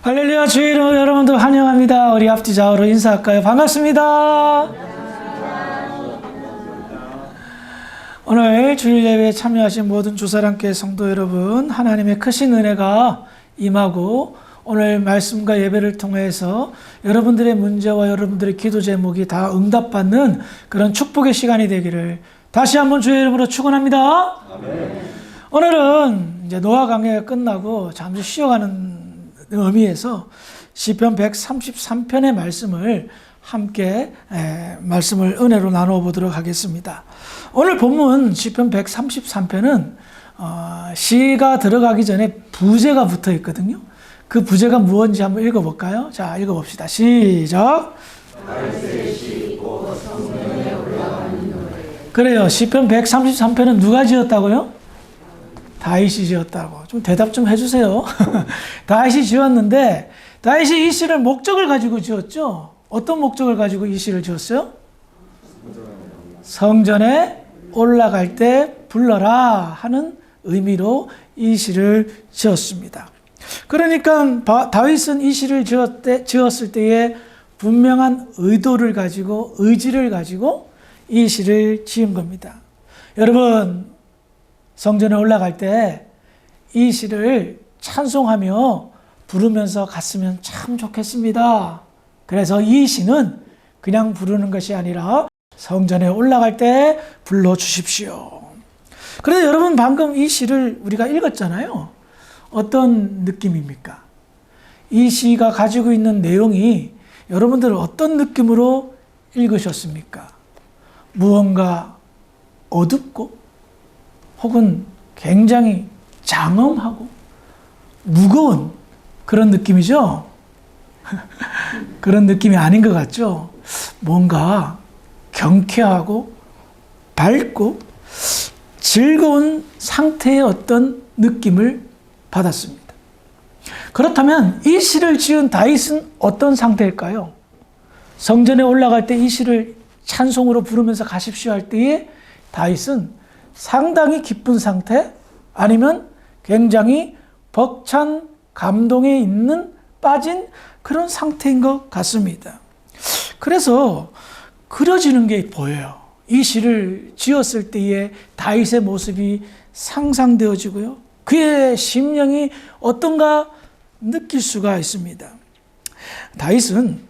할렐루야, 주의 이름으로 여러분들 환영합니다. 우리 앞뒤 좌우로 인사할까요? 반갑습니다. 오늘 주일 예배에 참여하신 모든 주사랑교회 성도 여러분, 하나님의 크신 은혜가 임하고 오늘 말씀과 예배를 통해서 여러분들의 문제와 여러분들의 기도 제목이 다 응답받는 그런 축복의 시간이 되기를 다시 한번 주의 이름으로 축원합니다. 아멘. 오늘은 이제 노아 강해가 끝나고 잠시 쉬어가는 의미에서 시편 133편의 말씀을 함께 말씀을 은혜로 나누어 보도록 하겠습니다. 오늘 본문 시편 133편은 시가 들어가기 전에 부제가 붙어 있거든요. 그 부제가 무엇인지 한번 읽어볼까요? 자, 읽어봅시다. 시작. 그래요. 시편 133편은 누가 지었다고요? 다윗이 지었다고. 좀 대답 좀 해주세요. 다윗이 지었는데 다윗이 이 시를 목적을 가지고 지었죠. 어떤 목적을 가지고 이 시를 지었어요? 성전에 올라갈 때 불러라 하는 의미로 이 시를 지었습니다. 그러니까 다윗은 이 시를 지었을 때에 분명한 의도를 가지고 의지를 가지고 이 시를 지은 겁니다. 여러분, 성전에 올라갈 때 이 시를 찬송하며 부르면서 갔으면 참 좋겠습니다. 그래서 이 시는 그냥 부르는 것이 아니라 성전에 올라갈 때 불러주십시오. 그런데 여러분, 방금 이 시를 우리가 읽었잖아요. 어떤 느낌입니까? 이 시가 가지고 있는 내용이 여러분들 어떤 느낌으로 읽으셨습니까? 무언가 어둡고 혹은 굉장히 장엄하고 무거운 그런 느낌이죠? 그런 느낌이 아닌 것 같죠? 뭔가 경쾌하고 밝고 즐거운 상태의 어떤 느낌을 받았습니다. 그렇다면 이 시를 지은 다윗은 어떤 상태일까요? 성전에 올라갈 때 이 시를 찬송으로 부르면서 가십시오 할 때에 다윗은 상당히 기쁜 상태, 아니면 굉장히 벅찬 감동에 빠진 그런 상태인 것 같습니다. 그래서 그려지는 게 보여요. 이 시를 지었을 때의 다윗의 모습이 상상되어지고요. 그의 심령이 어떤가 느낄 수가 있습니다. 다윗은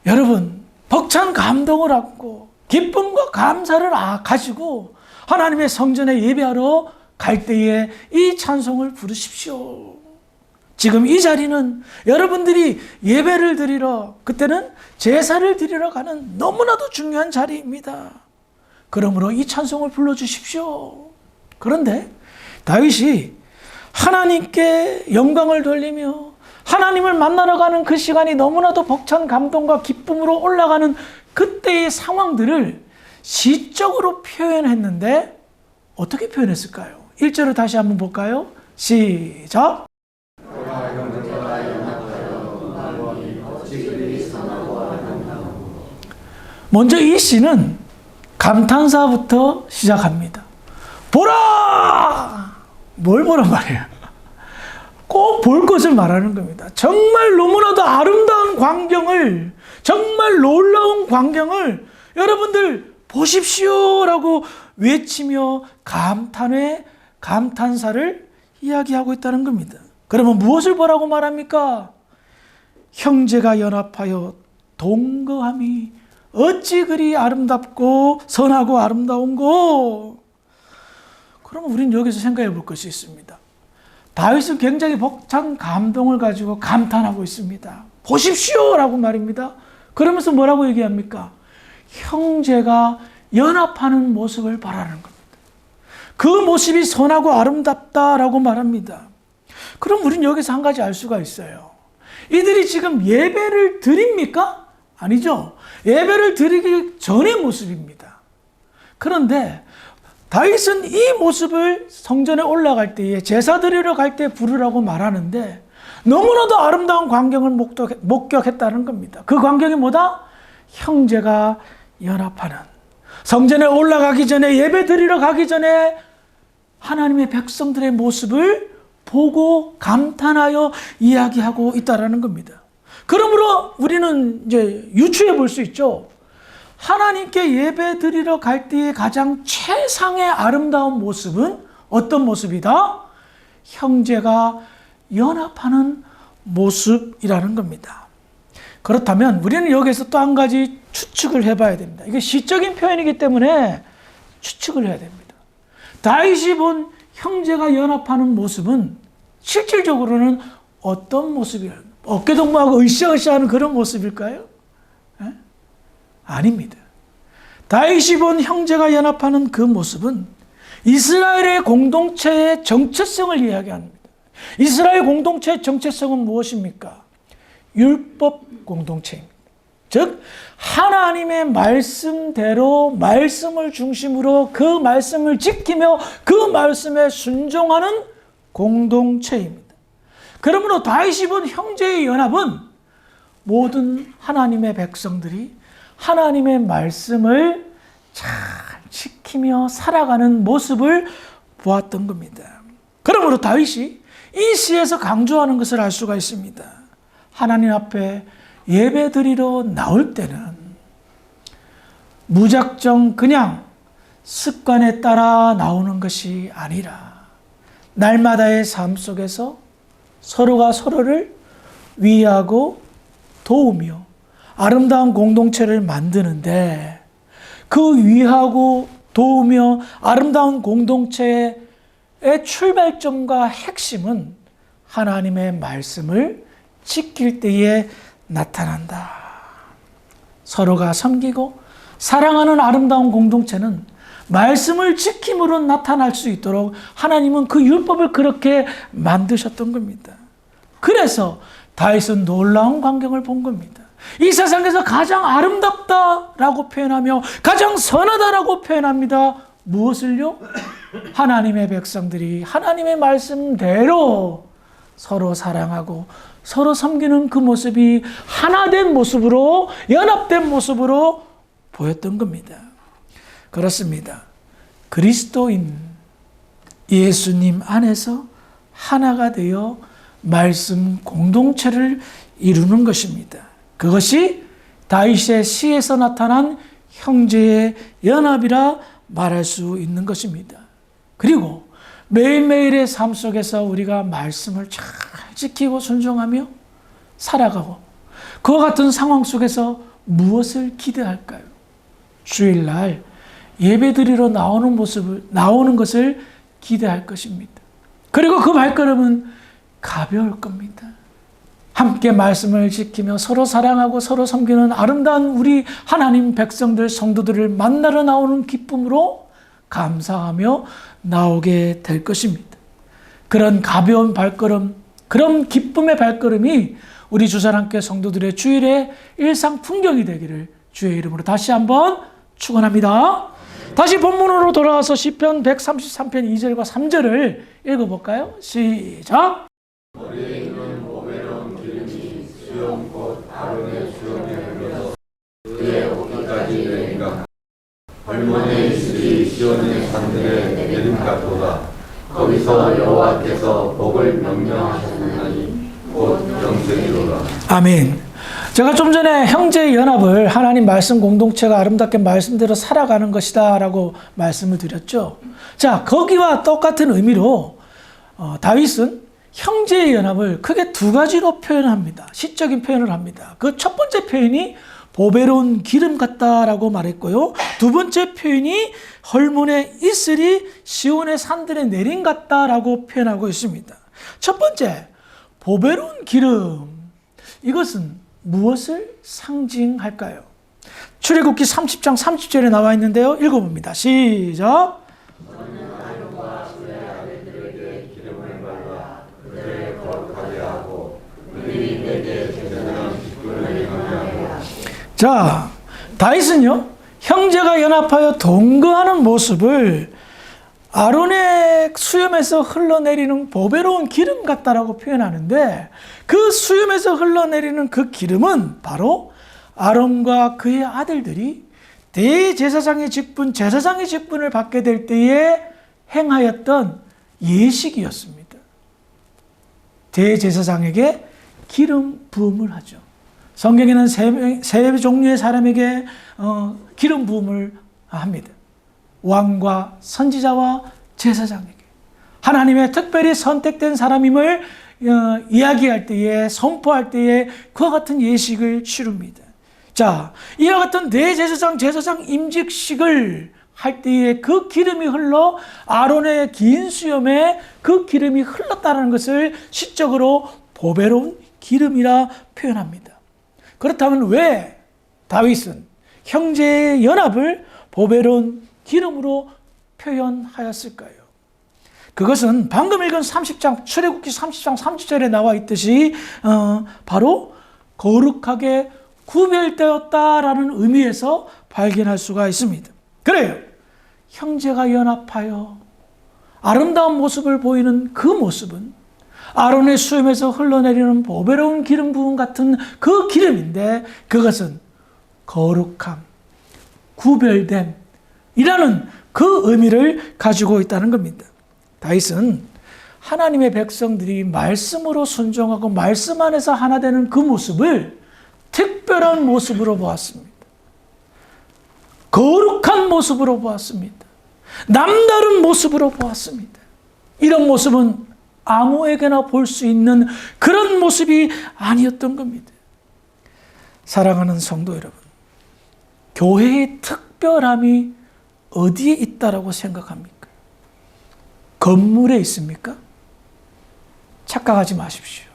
여러분, 벅찬 감동을 안고 기쁨과 감사를 가지고 하나님의 성전에 예배하러 갈 때에 이 찬송을 부르십시오. 지금 이 자리는 여러분들이 예배를 드리러, 그때는 제사를 드리러 가는 너무나도 중요한 자리입니다. 그러므로 이 찬송을 불러주십시오. 그런데 다윗이 하나님께 영광을 돌리며 하나님을 만나러 가는 그 시간이 너무나도 벅찬 감동과 기쁨으로 올라가는 그때의 상황들을 시적으로 표현했는데 어떻게 표현했을까요? 1절을 다시 한번 볼까요? 시작. 먼저 이 시는 감탄사부터 시작합니다. 보라! 뭘 보란 말이에요? 꼭 볼 것을 말하는 겁니다. 정말 너무나도 아름다운 광경을, 정말 놀라운 광경을 여러분들 보십시오라고 외치며 감탄사를 이야기하고 있다는 겁니다. 그러면 무엇을 보라고 말합니까? 형제가 연합하여 동거함이 어찌 그리 아름답고 선하고 아름다운고. 그러면 우리는 여기서 생각해 볼 것이 있습니다. 다윗은 굉장히 벅찬 감동을 가지고 감탄하고 있습니다. 보십시오라고 말입니다. 그러면서 뭐라고 얘기합니까? 형제가 연합하는 모습을 바라는 겁니다. 그 모습이 선하고 아름답다라고 말합니다. 그럼 우리는 여기서 한 가지 알 수가 있어요. 이들이 지금 예배를 드립니까? 아니죠. 예배를 드리기 전의 모습입니다. 그런데 다윗은 이 모습을 성전에 올라갈 때에 제사 드리러 갈 때 부르라고 말하는데 너무나도 아름다운 광경을 목격했다는 겁니다. 그 광경이 뭐다? 형제가 연합하는, 성전에 올라가기 전에, 예배 드리러 가기 전에 하나님의 백성들의 모습을 보고 감탄하여 이야기하고 있다라는 겁니다. 그러므로 우리는 이제 유추해 볼 수 있죠. 하나님께 예배 드리러 갈 때의 가장 최상의 아름다운 모습은 어떤 모습이다? 형제가 연합하는 모습이라는 겁니다. 그렇다면 우리는 여기서 또 한 가지 추측을 해봐야 됩니다. 이게 시적인 표현이기 때문에 추측을 해야 됩니다. 다윗이 본 형제가 연합하는 모습은 실질적으로는 어떤 모습이에요? 어깨동무하고 으쌰으쌰하는 그런 모습일까요? 에? 아닙니다. 다윗이 본 형제가 연합하는 그 모습은 이스라엘의 공동체의 정체성을 이야기합니다. 이스라엘 공동체의 정체성은 무엇입니까? 율법 공동체입니다. 즉 하나님의 말씀대로 말씀을 중심으로 그 말씀을 지키며 그 말씀에 순종하는 공동체입니다. 그러므로 다윗이 본 형제의 연합은 모든 하나님의 백성들이 하나님의 말씀을 잘 지키며 살아가는 모습을 보았던 겁니다. 그러므로 다윗이 이 시에서 강조하는 것을 알 수가 있습니다. 하나님 앞에 예배 드리러 나올 때는 무작정 그냥 습관에 따라 나오는 것이 아니라 날마다의 삶 속에서 서로가 서로를 위하고 도우며 아름다운 공동체를 만드는데 그 위하고 도우며 아름다운 공동체의 출발점과 핵심은 하나님의 말씀을 지킬 때에 나타난다. 서로가 섬기고 사랑하는 아름다운 공동체는 말씀을 지킴으로 나타날 수 있도록 하나님은 그 율법을 그렇게 만드셨던 겁니다. 그래서 다윗은 놀라운 광경을 본 겁니다. 이 세상에서 가장 아름답다라고 표현하며 가장 선하다라고 표현합니다. 무엇을요? 하나님의 백성들이 하나님의 말씀대로 서로 사랑하고 서로 섬기는 그 모습이 하나된 모습으로 연합된 모습으로 보였던 겁니다. 그렇습니다. 그리스도인 예수님 안에서 하나가 되어 말씀 공동체를 이루는 것입니다. 그것이 다윗의 시에서 나타난 형제의 연합이라 말할 수 있는 것입니다. 그리고 매일매일의 삶 속에서 우리가 말씀을 잘 지키고 순종하며 살아가고 그와 같은 상황 속에서 무엇을 기대할까요? 주일날 예배드리러 나오는 것을 기대할 것입니다. 그리고 그 발걸음은 가벼울 겁니다. 함께 말씀을 지키며 서로 사랑하고 서로 섬기는 아름다운 우리 하나님 백성들, 성도들을 만나러 나오는 기쁨으로 감사하며 나오게 될 것입니다. 그런 가벼운 발걸음, 그런 기쁨의 발걸음이 우리 주사랑교회 성도들의 주일의 일상 풍경이 되기를 주의 이름으로 다시 한번 축원합니다. 다시 본문으로 돌아와서 시편 133편 2절과 3절을 읽어볼까요? 시작! 머리에는 보배로운 기름이 수염꽃 아론의 수염에 흘러서 그의 어깨까지 내린가. 벌몬의 이슬이 시온의 산들에 내린 같도다. 거기서 여호와께서 복을 명령하셨나니 곧 영생이로다. 아멘. 제가 좀 전에 형제의 연합을 하나님 말씀 공동체가 아름답게 말씀대로 살아가는 것이다 라고 말씀을 드렸죠. 자, 거기와 똑같은 의미로 다윗은 형제의 연합을 크게 두 가지로 표현합니다. 시적인 표현을 합니다. 그 첫 번째 표현이 보배로운 기름 같다라고 말했고요. 두 번째 표현이 헐몬의 이슬이 시온의 산들에 내린 같다라고 표현하고 있습니다. 첫 번째, 보배로운 기름. 이것은 무엇을 상징할까요? 출애굽기 30장 30절에 나와 있는데요. 읽어봅니다. 시작. 너는 아론과 그의 아들들에게 기름을 발라 그들을 거룩하게 하고 그들이 내게 제사장 직분을 행하게 하라. 자, 다윗은요, 형제가 연합하여 동거하는 모습을 아론의 수염에서 흘러내리는 보배로운 기름 같다라고 표현하는데 그 수염에서 흘러내리는 그 기름은 바로 아론과 그의 아들들이 대제사장의 직분, 제사장의 직분을 받게 될 때에 행하였던 예식이었습니다. 대제사장에게 기름 부음을 하죠. 성경에는 세 종류의 사람에게 기름 부음을 합니다. 왕과 선지자와 제사장에게. 하나님의 특별히 선택된 사람임을 이야기할 때에, 선포할 때에 그와 같은 예식을 치릅니다. 자, 이와 같은 대제사장, 제사장 임직식을 할 때에 그 기름이 흘러 아론의 긴 수염에 그 기름이 흘렀다는 것을 시적으로 보배로운 기름이라 표현합니다. 그렇다면 왜 다윗은 형제의 연합을 보배로운 기름으로 표현하였을까요? 그것은 방금 읽은 30장, 출애굽기 30장 30절에 나와 있듯이 바로 거룩하게 구별되었다라는 의미에서 발견할 수가 있습니다. 그래요. 형제가 연합하여 아름다운 모습을 보이는 그 모습은 아론의 수염에서 흘러내리는 보배로운 기름 부음 같은 그 기름인데, 그것은 거룩함, 구별됨이라는 그 의미를 가지고 있다는 겁니다. 다윗은 하나님의 백성들이 말씀으로 순종하고 말씀 안에서 하나 되는 그 모습을 특별한 모습으로 보았습니다. 거룩한 모습으로 보았습니다. 남다른 모습으로 보았습니다. 이런 모습은 아무에게나 볼 수 있는 그런 모습이 아니었던 겁니다. 사랑하는 성도 여러분, 교회의 특별함이 어디에 있다라고 생각합니까? 건물에 있습니까? 착각하지 마십시오.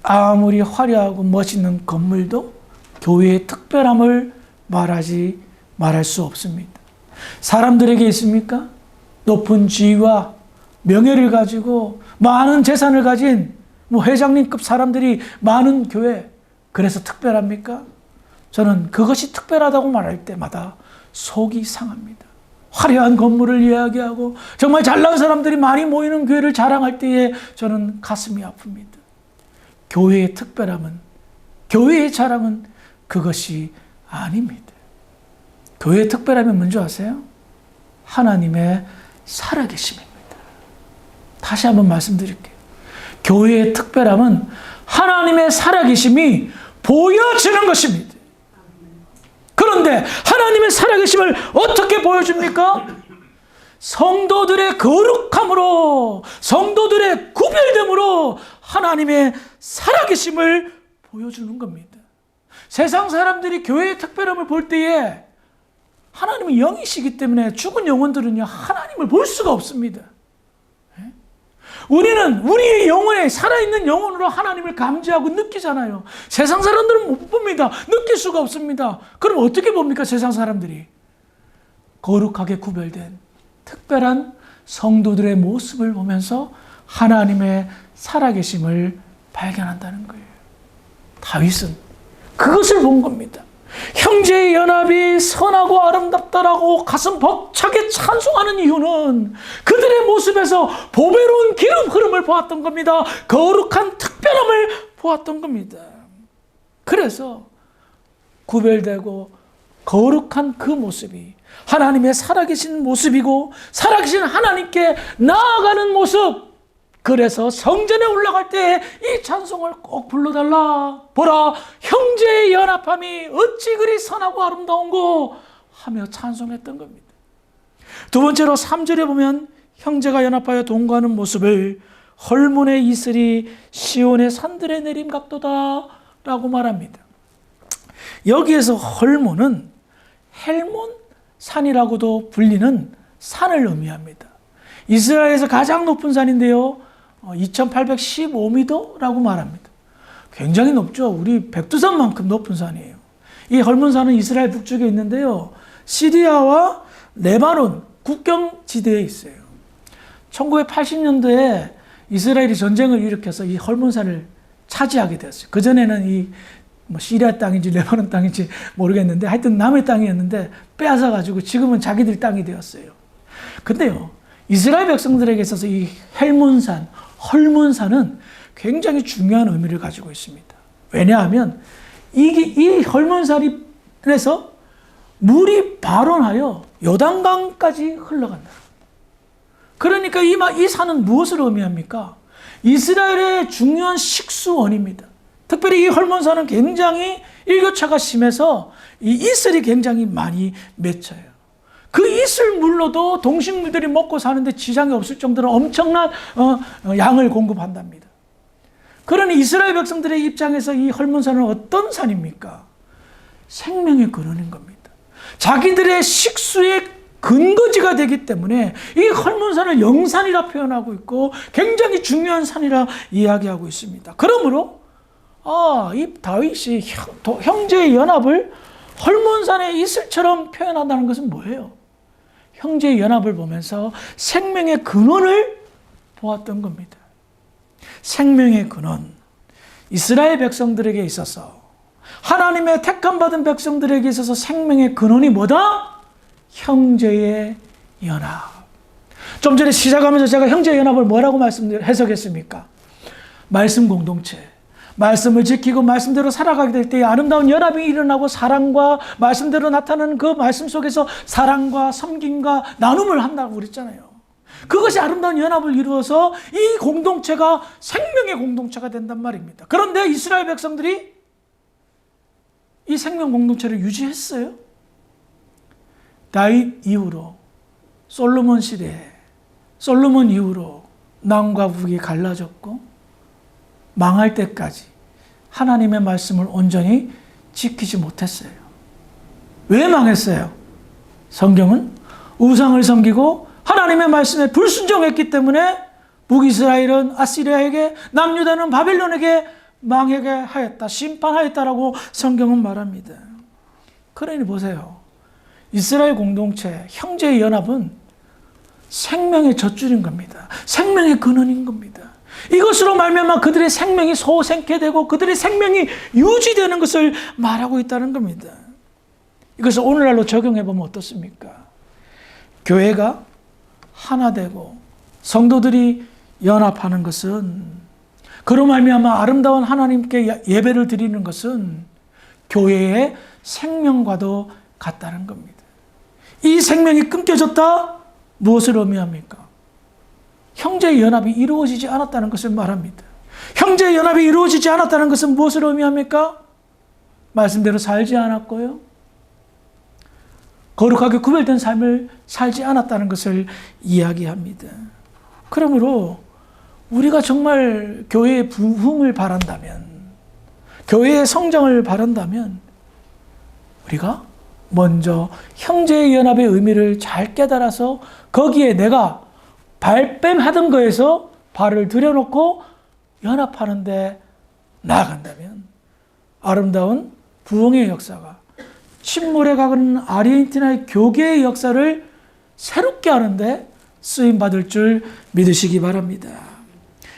아무리 화려하고 멋있는 건물도 교회의 특별함을 말할 수 없습니다. 사람들에게 있습니까? 높은 지위와 명예를 가지고 많은 재산을 가진 회장님급 사람들이 많은 교회, 그래서 특별합니까? 저는 그것이 특별하다고 말할 때마다 속이 상합니다. 화려한 건물을 이야기하고 정말 잘난 사람들이 많이 모이는 교회를 자랑할 때에 저는 가슴이 아픕니다. 교회의 특별함은, 교회의 자랑은 그것이 아닙니다. 교회의 특별함이 뭔지 아세요? 하나님의 살아계심입니다. 다시 한번 말씀드릴게요. 교회의 특별함은 하나님의 살아계심이 보여지는 것입니다. 그런데 하나님의 살아계심을 어떻게 보여줍니까? 성도들의 거룩함으로, 성도들의 구별됨으로 하나님의 살아계심을 보여주는 겁니다. 세상 사람들이 교회의 특별함을 볼 때에 하나님은 영이시기 때문에 죽은 영혼들은요, 하나님을 볼 수가 없습니다. 우리는 우리의 영혼에, 살아있는 영혼으로 하나님을 감지하고 느끼잖아요. 세상 사람들은 못 봅니다. 느낄 수가 없습니다. 그럼 어떻게 봅니까? 세상 사람들이 거룩하게 구별된 특별한 성도들의 모습을 보면서 하나님의 살아계심을 발견한다는 거예요. 다윗은 그것을 본 겁니다. 형제의 연합이 선하고 아름답다라고 가슴 벅차게 찬송하는 이유는 그들의 모습에서 보배로운 기름 흐름을 보았던 겁니다. 거룩한 특별함을 보았던 겁니다. 그래서 구별되고 거룩한 그 모습이 하나님의 살아계신 모습이고, 살아계신 하나님께 나아가는 모습, 그래서 성전에 올라갈 때 이 찬송을 꼭 불러달라. 보라, 형제의 연합함이 어찌 그리 선하고 아름다운고 하며 찬송했던 겁니다. 두 번째로 3절에 보면 형제가 연합하여 동거하는 모습을 헐몬의 이슬이 시온의 산들에 내림 같도다 라고 말합니다. 여기에서 헐몬은 헬몬 산이라고도 불리는 산을 의미합니다. 이스라엘에서 가장 높은 산인데요, 2815m라고 말합니다. 굉장히 높죠. 우리 백두산만큼 높은 산이에요. 이 헐몬산은 이스라엘 북쪽에 있는데요, 시리아와 레바논 국경지대에 있어요. 1980년도에 이스라엘이 전쟁을 일으켜서 이 헐몬산을 차지하게 되었어요. 그전에는 이 시리아 땅인지 레바논 땅인지 모르겠는데 하여튼 남의 땅이었는데 빼앗아가지고 지금은 자기들 땅이 되었어요. 근데요, 이스라엘 백성들에게 있어서 이 헐몬산은 굉장히 중요한 의미를 가지고 있습니다. 왜냐하면 이 헐몬산에서 물이 발원하여 요단강까지 흘러간다. 그러니까 이 산은 무엇을 의미합니까? 이스라엘의 중요한 식수원입니다. 특별히 이 헐몬산은 굉장히 일교차가 심해서 이 이슬이 굉장히 많이 맺혀요. 그 이슬물로도 동식물들이 먹고 사는데 지장이 없을 정도로 엄청난 양을 공급한답니다. 그러니 이스라엘 백성들의 입장에서 이 헐몬산은 어떤 산입니까? 생명의 근원인 겁니다. 자기들의 식수의 근거지가 되기 때문에 이 헐몬산을 영산이라 표현하고 있고 굉장히 중요한 산이라 이야기하고 있습니다. 그러므로 이 다윗이 형제의 연합을 헐몬산의 이슬처럼 표현한다는 것은 뭐예요? 형제의 연합을 보면서 생명의 근원을 보았던 겁니다. 생명의 근원, 이스라엘 백성들에게 있어서, 하나님의 택함받은 백성들에게 있어서 생명의 근원이 뭐다? 형제의 연합. 좀 전에 시작하면서 제가 형제의 연합을 뭐라고 해석했습니까? 말씀 공동체. 말씀을 지키고 말씀대로 살아가게 될 때에 아름다운 연합이 일어나고 사랑과 말씀대로 나타나는 그 말씀 속에서 사랑과 섬김과 나눔을 한다고 그랬잖아요. 그것이 아름다운 연합을 이루어서 이 공동체가 생명의 공동체가 된단 말입니다. 그런데 이스라엘 백성들이 이 생명 공동체를 유지했어요. 다윗 이후로, 솔로몬 시대에, 솔로몬 이후로 남과 북이 갈라졌고 망할 때까지 하나님의 말씀을 온전히 지키지 못했어요. 왜 망했어요? 성경은 우상을 섬기고 하나님의 말씀에 불순종했기 때문에 북이스라엘은 아시리아에게, 남유다는 바벨론에게 망하게 하였다, 심판하였다라고 성경은 말합니다. 그러니 보세요. 이스라엘 공동체, 형제의 연합은 생명의 젖줄인 겁니다. 생명의 근원인 겁니다. 이것으로 말미암아 그들의 생명이 소생케 되고 그들의 생명이 유지되는 것을 말하고 있다는 겁니다. 이것을 오늘날로 적용해 보면 어떻습니까? 교회가 하나 되고 성도들이 연합하는 것은, 그로 말미암아 아름다운 하나님께 예배를 드리는 것은 교회의 생명과도 같다는 겁니다. 이 생명이 끊겨졌다? 무엇을 의미합니까? 형제의 연합이 이루어지지 않았다는 것을 말합니다. 형제의 연합이 이루어지지 않았다는 것은 무엇을 의미합니까? 말씀대로 살지 않았고요, 거룩하게 구별된 삶을 살지 않았다는 것을 이야기합니다. 그러므로 우리가 정말 교회의 부흥을 바란다면, 교회의 성장을 바란다면 우리가 먼저 형제의 연합의 의미를 잘 깨달아서 거기에 내가 발뺌하던 거에서 발을 들여놓고 연합하는데 나아간다면 아름다운 부흥의 역사가, 침몰에 가는 아르헨티나의 교계의 역사를 새롭게 하는데 쓰임받을 줄 믿으시기 바랍니다.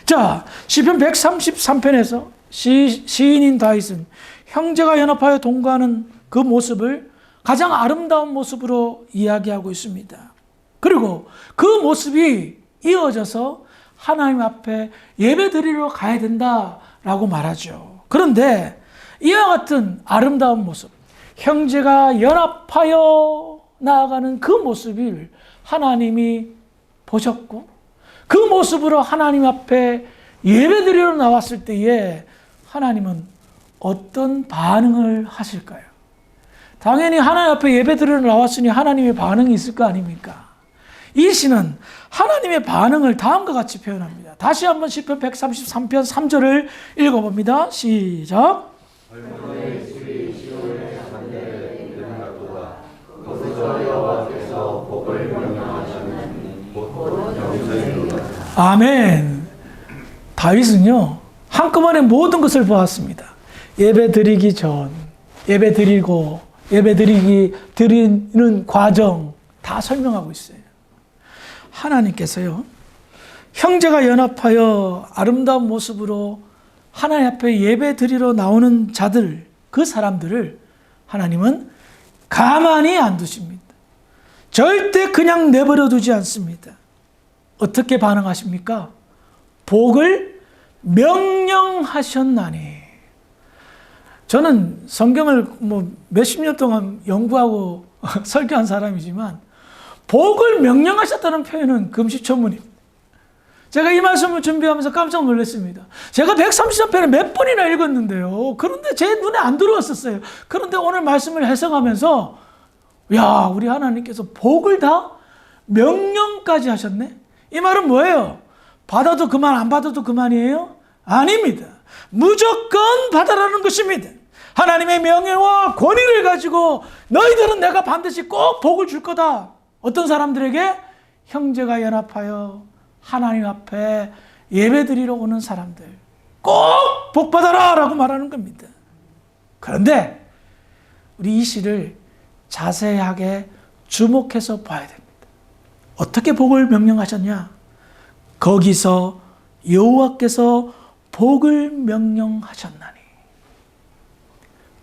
자, 시편 133편에서 시인인 다윗은 형제가 연합하여 동거하는 그 모습을 가장 아름다운 모습으로 이야기하고 있습니다. 그리고 그 모습이 이어져서 하나님 앞에 예배 드리러 가야 된다라고 말하죠. 그런데 이와 같은 아름다운 모습, 형제가 연합하여 나아가는 그 모습을 하나님이 보셨고 그 모습으로 하나님 앞에 예배 드리러 나왔을 때에 하나님은 어떤 반응을 하실까요? 당연히 하나님 앞에 예배 드리러 나왔으니 하나님의 반응이 있을 거 아닙니까? 이 시는 하나님의 반응을 다음과 같이 표현합니다. 다시 한번 시편 133편 3절을 읽어봅니다. 시작. 아멘. 다윗은요, 한꺼번에 모든 것을 보았습니다. 예배 드리기 전, 예배 드리고, 드리는 과정 다 설명하고 있어요. 하나님께서요, 형제가 연합하여 아름다운 모습으로 하나님 앞에 예배 드리러 나오는 자들, 그 사람들을 하나님은 가만히 안 두십니다. 절대 그냥 내버려 두지 않습니다. 어떻게 반응하십니까? 복을 명령하셨나니. 저는 성경을 몇십 년 동안 연구하고 설교한 사람이지만 복을 명령하셨다는 표현은 금시초문입니다. 제가 이 말씀을 준비하면서 깜짝 놀랐습니다. 제가 133편을 몇 번이나 읽었는데요. 그런데 제 눈에 안 들어왔었어요. 그런데 오늘 말씀을 해석하면서 야, 우리 하나님께서 복을 다 명령까지 하셨네? 이 말은 뭐예요? 받아도 그만, 안 받아도 그만이에요? 아닙니다. 무조건 받아라는 것입니다. 하나님의 명예와 권위를 가지고 너희들은 내가 반드시 꼭 복을 줄 거다. 어떤 사람들에게? 형제가 연합하여 하나님 앞에 예배드리러 오는 사람들. 꼭 복 받아라! 라고 말하는 겁니다. 그런데 우리 이 시를 자세하게 주목해서 봐야 됩니다. 어떻게 복을 명령하셨냐? 거기서 여호와께서 복을 명령하셨나니.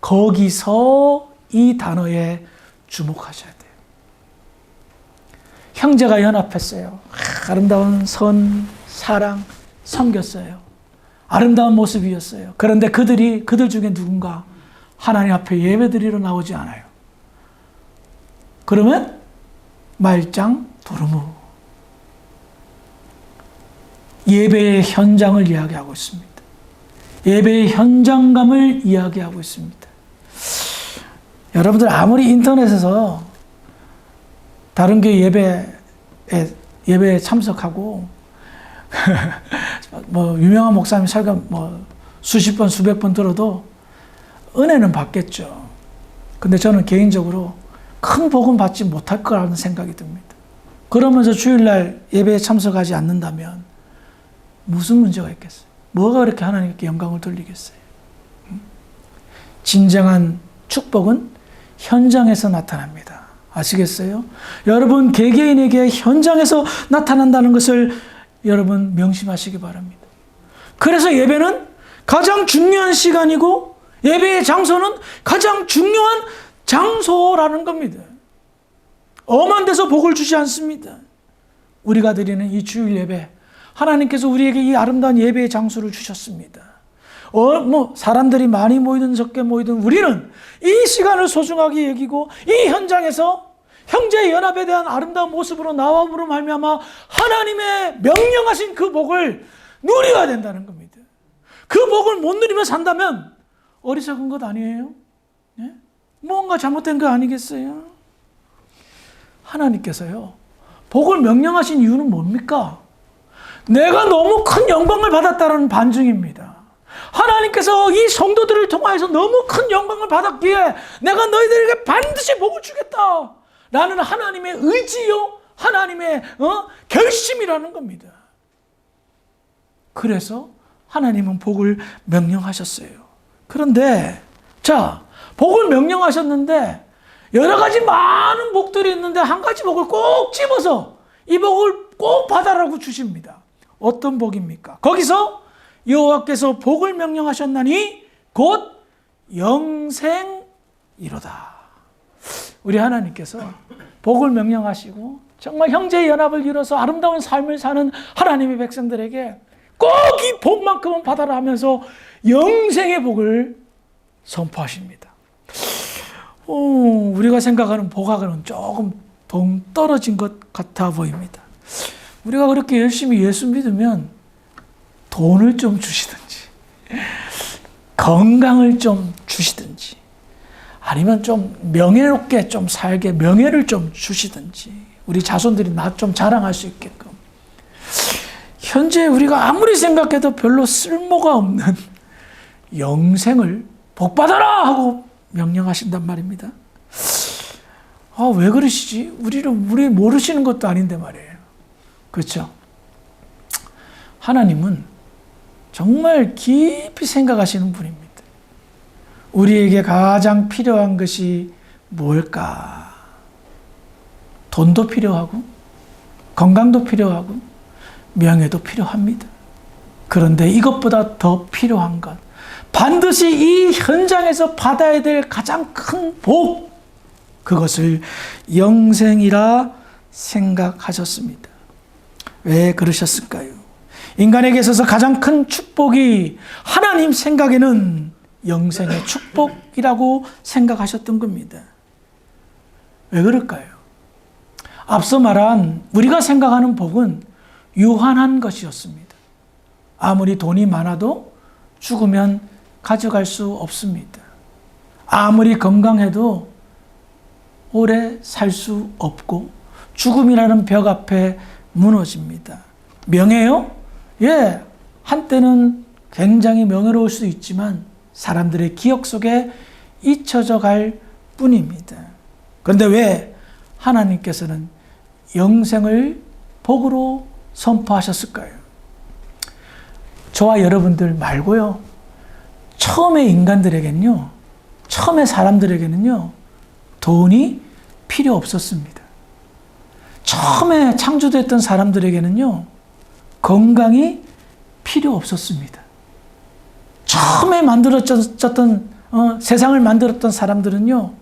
거기서 이 단어에 주목하셔야 돼요. 형제가 연합했어요. 아름다운 선, 사랑, 섬겼어요. 아름다운 모습이었어요. 그런데 그들 중에 누군가 하나님 앞에 예배드리러 나오지 않아요. 그러면 말짱 도루묵. 예배의 현장을 이야기하고 있습니다. 예배의 현장감을 이야기하고 있습니다. 여러분들 아무리 인터넷에서 다른 교회 예배에 참석하고 뭐 유명한 목사님 설교 뭐 수십 번 수백 번 들어도 은혜는 받겠죠. 근데 저는 개인적으로 큰 복은 받지 못할 거라는 생각이 듭니다. 그러면서 주일날 예배에 참석하지 않는다면 무슨 문제가 있겠어요? 뭐가 그렇게 하나님께 영광을 돌리겠어요? 진정한 축복은 현장에서 나타납니다. 아시겠어요? 여러분 개개인에게 현장에서 나타난다는 것을 여러분 명심하시기 바랍니다. 그래서 예배는 가장 중요한 시간이고 예배의 장소는 가장 중요한 장소라는 겁니다. 엄한 데서 복을 주지 않습니다. 우리가 드리는 이 주일 예배, 하나님께서 우리에게 이 아름다운 예배의 장소를 주셨습니다. 사람들이 많이 모이든 적게 모이든 우리는 이 시간을 소중하게 여기고 이 현장에서 형제의 연합에 대한 아름다운 모습으로 나와으로 말미암아 하나님의 명령하신 그 복을 누려야 된다는 겁니다. 그 복을 못 누리며 산다면 어리석은 것 아니에요? 네? 뭔가 잘못된 거 아니겠어요? 하나님께서요, 복을 명령하신 이유는 뭡니까? 내가 너무 큰 영광을 받았다는 반증입니다. 하나님께서 이 성도들을 통하여서 너무 큰 영광을 받았기에 내가 너희들에게 반드시 복을 주겠다 라는 하나님의 의지요, 하나님의 결심이라는 겁니다. 그래서 하나님은 복을 명령하셨어요. 그런데 복을 명령하셨는데 여러 가지 많은 복들이 있는데 한 가지 복을 꼭 집어서 이 복을 꼭 받아라고 주십니다. 어떤 복입니까? 거기서 여호와께서 복을 명령하셨나니 곧 영생이로다. 우리 하나님께서 복을 명령하시고 정말 형제의 연합을 이뤄서 아름다운 삶을 사는 하나님의 백성들에게 꼭 이 복만큼은 받아라 하면서 영생의 복을 선포하십니다. 우리가 생각하는 복하고는 조금 동떨어진 것 같아 보입니다. 우리가 그렇게 열심히 예수 믿으면 돈을 좀 주시든지 건강을 좀 주시든지 아니면 좀 명예롭게 좀 살게 명예를 좀 주시든지 우리 자손들이 나 좀 자랑할 수 있게끔 현재 우리가 아무리 생각해도 별로 쓸모가 없는 영생을 복받아라 하고 명령하신단 말입니다. 왜 그러시지? 우리 모르시는 것도 아닌데 말이에요. 그렇죠? 하나님은 정말 깊이 생각하시는 분입니다. 우리에게 가장 필요한 것이 뭘까? 돈도 필요하고 건강도 필요하고 명예도 필요합니다. 그런데 이것보다 더 필요한 것, 반드시 이 현장에서 받아야 될 가장 큰 복, 그것을 영생이라 생각하셨습니다. 왜 그러셨을까요? 인간에게 있어서 가장 큰 축복이 하나님 생각에는 영생의 축복이라고 생각하셨던 겁니다. 왜 그럴까요? 앞서 말한 우리가 생각하는 복은 유한한 것이었습니다. 아무리 돈이 많아도 죽으면 가져갈 수 없습니다. 아무리 건강해도 오래 살 수 없고 죽음이라는 벽 앞에 무너집니다. 명예요? 예, 한때는 굉장히 명예로울 수 있지만 사람들의 기억 속에 잊혀져 갈 뿐입니다. 그런데 왜 하나님께서는 영생을 복으로 선포하셨을까요? 저와 여러분들 말고요. 처음에 인간들에게는요. 처음에 사람들에게는요. 돈이 필요 없었습니다. 처음에 창조됐던 사람들에게는요. 건강이 필요 없었습니다. 처음에 만들어졌던 세상을 만들었던 사람들은요.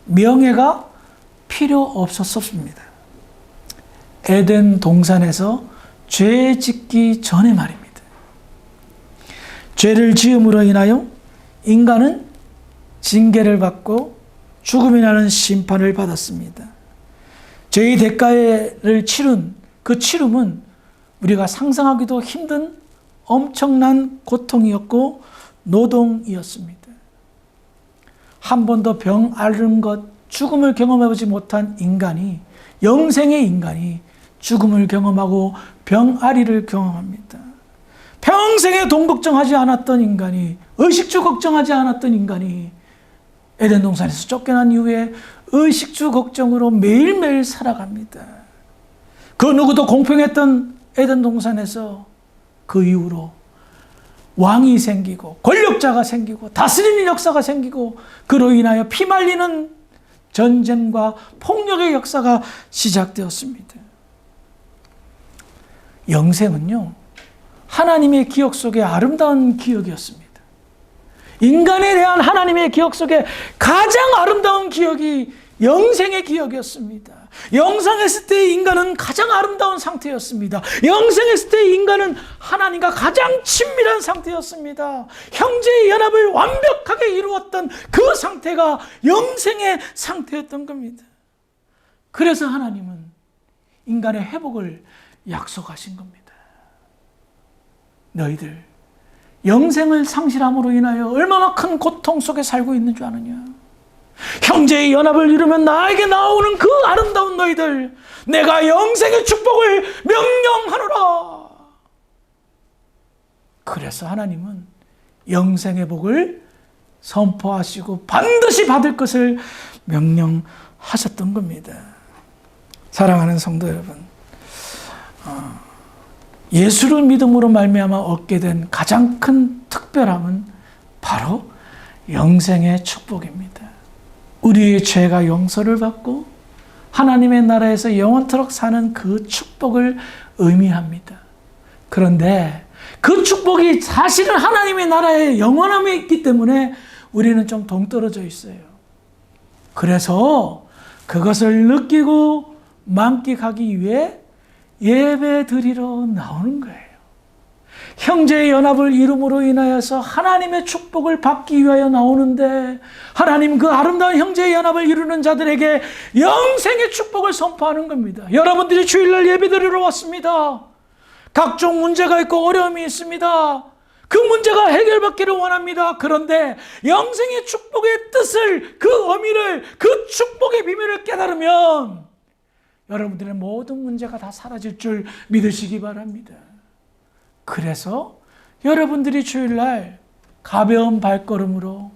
명예가 필요 없었습니다. 에덴 동산에서 죄 짓기 전에 말입니다. 죄를 지음으로 인하여 인간은 징계를 받고 죽음이라는 심판을 받았습니다. 죄의 대가를 치른 그 치름은 우리가 상상하기도 힘든 엄청난 고통이었고 노동이었습니다. 한 번도 병 앓은 것, 죽음을 경험해보지 못한 인간이, 영생의 인간이 죽음을 경험하고 병아리를 경험합니다. 평생에 돈 걱정하지 않았던 인간이, 의식주 걱정하지 않았던 인간이 에덴 동산에서 쫓겨난 이후에 의식주 걱정으로 매일매일 살아갑니다. 그 누구도 공평했던 에덴 동산에서 그 이후로 왕이 생기고 권력자가 생기고 다스리는 역사가 생기고 그로 인하여 피말리는 전쟁과 폭력의 역사가 시작되었습니다. 영생은요, 하나님의 기억 속에 아름다운 기억이었습니다. 인간에 대한 하나님의 기억 속에 가장 아름다운 기억이 영생의 기억이었습니다. 영생했을 때 인간은 가장 아름다운 상태였습니다. 영생했을 때 인간은 하나님과 가장 친밀한 상태였습니다. 형제의 연합을 완벽하게 이루었던 그 상태가 영생의 상태였던 겁니다. 그래서 하나님은 인간의 회복을 약속하신 겁니다. 너희들 영생을 상실함으로 인하여 얼마나 큰 고통 속에 살고 있는 줄 아느냐. 형제의 연합을 이루면 나에게 나오는 그 아름다운 너희들, 내가 영생의 축복을 명령하노라. 그래서 하나님은 영생의 복을 선포하시고 반드시 받을 것을 명령하셨던 겁니다. 사랑하는 성도 여러분, 예수를 믿음으로 말미암아 얻게 된 가장 큰 특별함은 바로 영생의 축복입니다. 우리의 죄가 용서를 받고 하나님의 나라에서 영원토록 사는 그 축복을 의미합니다. 그런데 그 축복이 사실은 하나님의 나라에 영원함에 있기 때문에 우리는 좀 동떨어져 있어요. 그래서 그것을 느끼고 만끽하기 위해 예배 드리러 나오는 거예요. 형제의 연합을 이룸으로 인하여서 하나님의 축복을 받기 위하여 나오는데 하나님 그 아름다운 형제의 연합을 이루는 자들에게 영생의 축복을 선포하는 겁니다. 여러분들이 주일날 예배 드리러 왔습니다. 각종 문제가 있고 어려움이 있습니다. 그 문제가 해결받기를 원합니다. 그런데 영생의 축복의 뜻을, 그 의미를, 그 축복의 비밀을 깨달으면 여러분들의 모든 문제가 다 사라질 줄 믿으시기 바랍니다. 그래서 여러분들이 주일날 가벼운 발걸음으로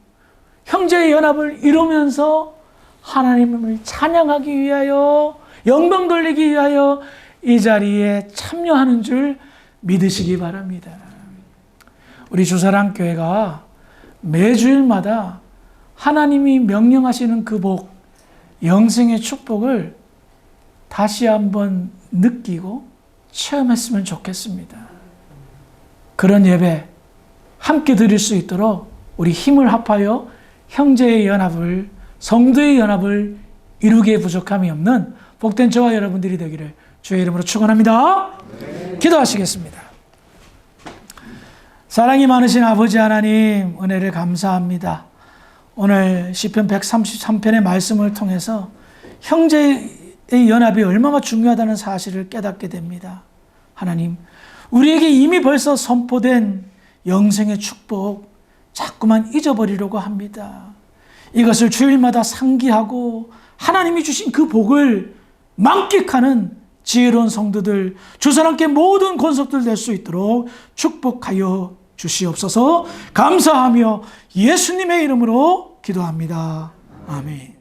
형제의 연합을 이루면서 하나님을 찬양하기 위하여, 영광 돌리기 위하여 이 자리에 참여하는 줄 믿으시기 바랍니다. 우리 주사랑교회가 매주일마다 하나님이 명령하시는 그 복, 영생의 축복을 다시 한번 느끼고 체험했으면 좋겠습니다. 그런 예배 함께 드릴 수 있도록 우리 힘을 합하여 형제의 연합을, 성도의 연합을 이루기에 부족함이 없는 복된 저와 여러분들이 되기를 주의 이름으로 축원합니다. 기도하시겠습니다. 사랑이 많으신 아버지 하나님, 은혜를 감사합니다. 오늘 시편 133편의 말씀을 통해서 형제의 연합이 얼마나 중요하다는 사실을 깨닫게 됩니다. 하나님, 우리에게 이미 벌써 선포된 영생의 축복 자꾸만 잊어버리려고 합니다. 이것을 주일마다 상기하고 하나님이 주신 그 복을 만끽하는 지혜로운 성도들, 주사람께 모든 권속들 될 수 있도록 축복하여 주시옵소서. 감사하며 예수님의 이름으로 기도합니다. 아멘.